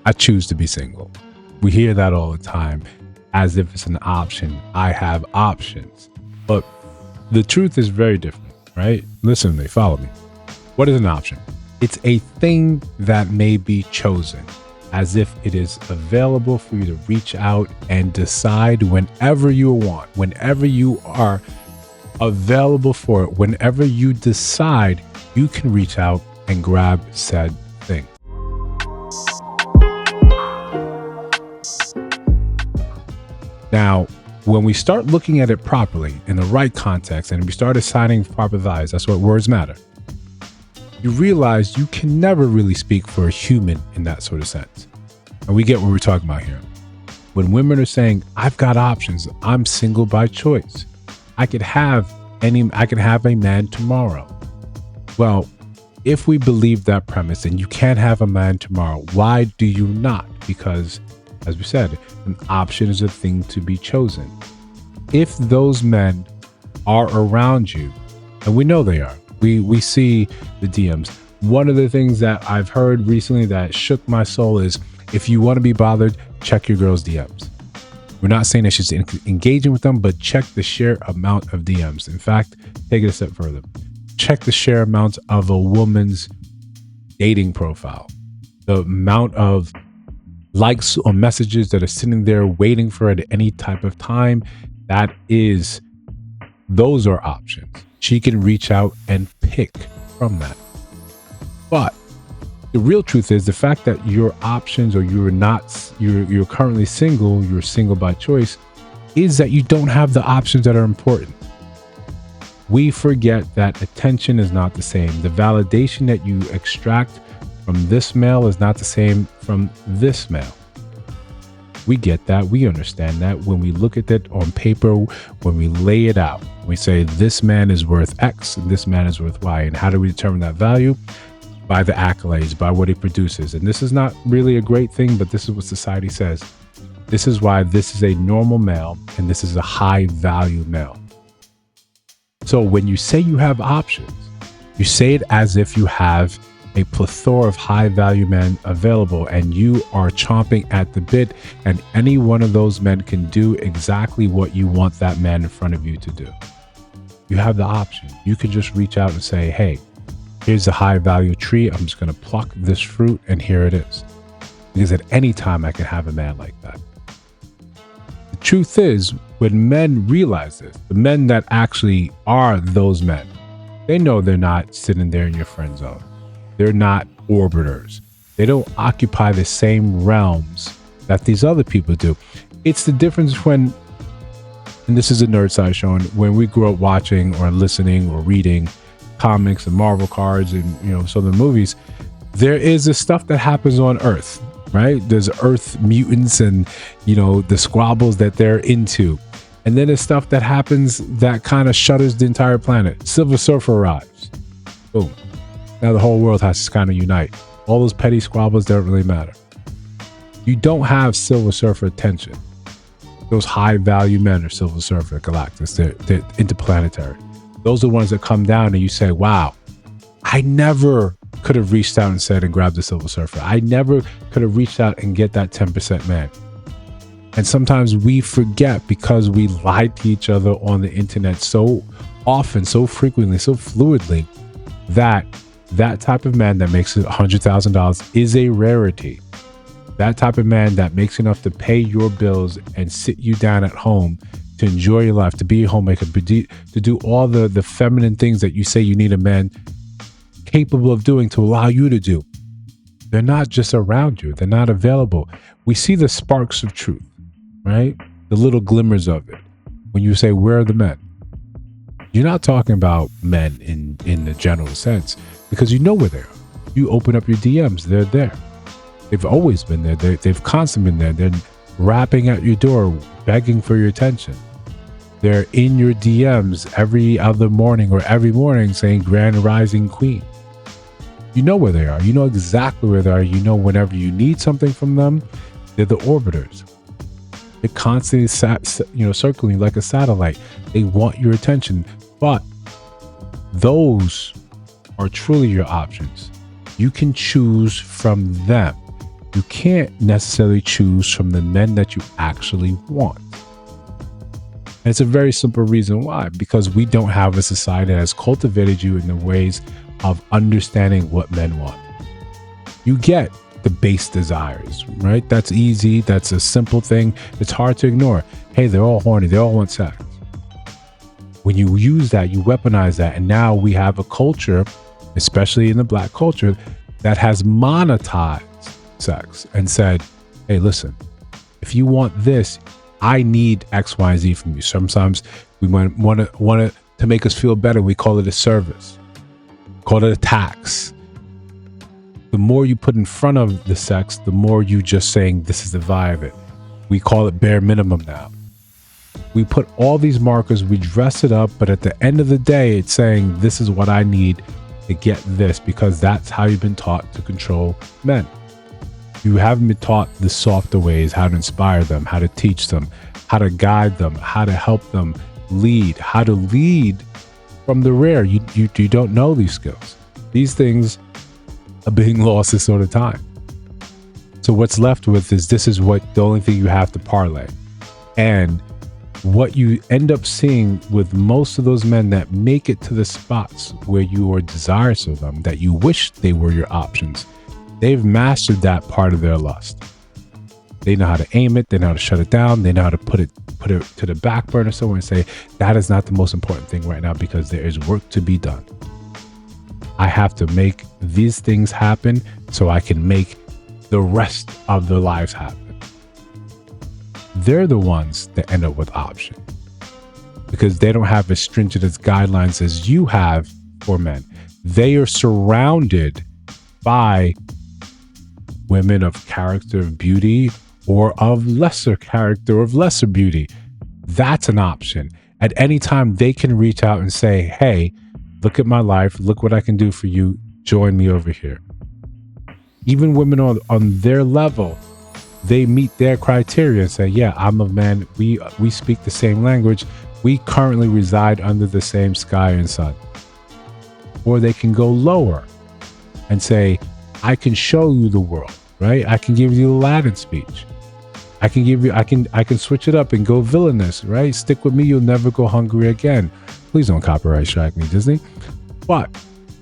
I choose to be single. We hear that all the time as if it's an option. I have options. But the truth is very different, right? Listen to me, follow me. What is an option? It's a thing that may be chosen, as if it is available for you to reach out and decide whenever you want, whenever you are available for it, whenever you decide, you can reach out and grab said thing. Now, when we start looking at it properly in the right context and we start assigning proper values, that's what words matter. You realize you can never really speak for a human in that sort of sense. And we get what we're talking about here. When women are saying, I've got options, I'm single by choice. I could have a man tomorrow. Well, if we believe that premise and you can't have a man tomorrow, why do you not? Because, as we said, an option is a thing to be chosen. If those men are around you, and we know they are, we see the DMs. One of the things that I've heard recently that shook my soul is, if you want to be bothered, check your girl's DMs. We're not saying that she's engaging with them, but check the sheer amount of DMs. In fact, take it a step further. Check the sheer amount of a woman's dating profile. The amount of likes or messages that are sitting there waiting for it at any type of time. Those are options. She can reach out and pick from that. But the real truth is the fact that your options, or you're currently single, you're single by choice, is that you don't have the options that are important. We forget that attention is not the same. The validation that you extract from this male is not the same from this male. We get that. We understand that. When we look at it on paper, when we lay it out, we say this man is worth X and this man is worth Y. And how do we determine that value? By the accolades, by what he produces. And this is not really a great thing, but this is what society says. This is why this is a normal male and this is a high value male. So when you say you have options, you say it as if you have a plethora of high value men available and you are chomping at the bit, and any one of those men can do exactly what you want that man in front of you to do. You have the option. You can just reach out and say, hey, here's a high value tree. I'm just going to pluck this fruit and here it is. Because at any time I can have a man like that. The truth is, when men realize this, the men that actually are those men, they know they're not sitting there in your friend zone. They're not orbiters. They don't occupy the same realms that these other people do. It's the difference when, and this is a nerd side showing, when we grew up watching or listening or reading comics and Marvel cards and, some of the movies, there is the stuff that happens on Earth, right? There's Earth mutants and, the squabbles that they're into. And then there's stuff that happens that kind of shudders the entire planet. Silver Surfer arrives. Boom. Now the whole world has to kind of unite. All those petty squabbles don't really matter. You don't have Silver Surfer attention. Those high value men are Silver Surfer, Galactus. They're interplanetary. Those are the ones that come down and you say, wow, I never could have reached out and said and grabbed the Silver Surfer. I never could have reached out and get that 10% man. And sometimes we forget because we lie to each other on the internet so often, so frequently, so fluidly, that type of man that makes $100,000 is a rarity. That type of man that makes enough to pay your bills and sit you down at home to enjoy your life, to be a homemaker, to do all the feminine things that you say you need a man capable of doing to allow you to do. They're not just around you. They're not available. We see the sparks of truth, right? The little glimmers of it. When you say, where are the men? You're not talking about men in the general sense, because you know where they are. You open up your DMs, they're there. They've always been there. They've constantly been there. They're rapping at your door, begging for your attention. They're in your DMs every other morning or every morning saying Grand Rising Queen. You know where they are. You know exactly where they are. You know whenever you need something from them, they're the orbiters. They're constantly circling like a satellite. They want your attention. But those are truly your options. You can choose from them. You can't necessarily choose from the men that you actually want. And it's a very simple reason why, because we don't have a society that has cultivated you in the ways of understanding what men want. You get the base desires, right? That's easy. That's a simple thing. It's hard to ignore. Hey, they're all horny. They all want sex. When you use that, you weaponize that. And now we have a culture, especially in the Black culture, that has monetized sex and said, hey, listen, if you want this, I need X, Y, and Z from you. Sometimes we want to make us feel better. We call it a service, call it a tax. The more you put in front of the sex, the more you just saying, this is the vibe of it. We call it bare minimum now. We put all these markers, we dress it up, but at the end of the day, it's saying, this is what I need to get this, because that's how you've been taught to control men. You haven't been taught the softer ways, how to inspire them, how to teach them, how to guide them, how to help them lead, how to lead from the rear. You don't know these skills. These things are being lost this sort of time. So what's left with is, this is what the only thing you have to parlay. And what you end up seeing with most of those men that make it to the spots where you are desirous of them, that you wish they were your options, they've mastered that part of their lust. They know how to aim it. They know how to shut it down. They know how to put it to the back burner somewhere and say, that is not the most important thing right now, because there is work to be done. I have to make these things happen so I can make the rest of their lives happen. They're the ones that end up with option, because they don't have as stringent as guidelines as you have for men. They are surrounded by women of character, of beauty, or of lesser character, of lesser beauty. That's an option. At any time, they can reach out and say, hey, look at my life. Look what I can do for you. Join me over here. Even women on their level, they meet their criteria and say, yeah, I'm a man. We speak the same language. We currently reside under the same sky and sun. Or they can go lower and say, I can show you the world, right? I can give you the Aladdin speech. I can switch it up and go villainous, right? Stick with me, you'll never go hungry again. Please don't copyright strike me, Disney. But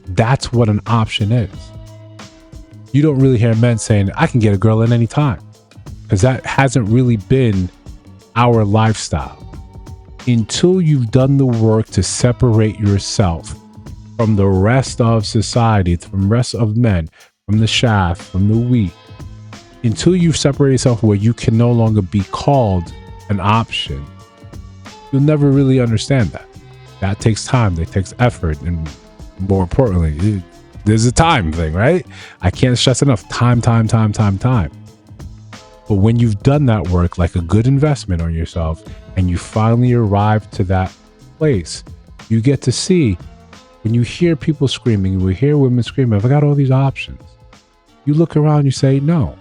that's what an option is. You don't really hear men saying, I can get a girl at any time, because that hasn't really been our lifestyle. Until you've done the work to separate yourself from the rest of society, from the rest of men, from the shaft, from the wheat, until you've separated yourself where you can no longer be called an option, you'll never really understand that. That takes time, that takes effort, and more importantly, there's a time thing, right? I can't stress enough, time. But when you've done that work, like a good investment on yourself, and you finally arrive to that place, you get to see, when you hear people screaming, you will hear women screaming, I've got all these options. You look around, you say, no,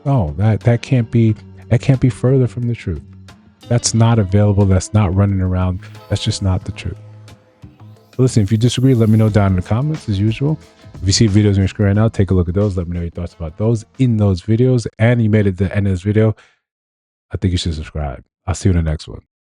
that can't be further from the truth. That's not available. That's not running around. That's just not the truth. But listen, if you disagree, let me know down in the comments as usual. If you see videos on your screen right now, take a look at those. Let me know your thoughts about those in those videos. And you made it to the end of this video, I think you should subscribe. I'll see you in the next one.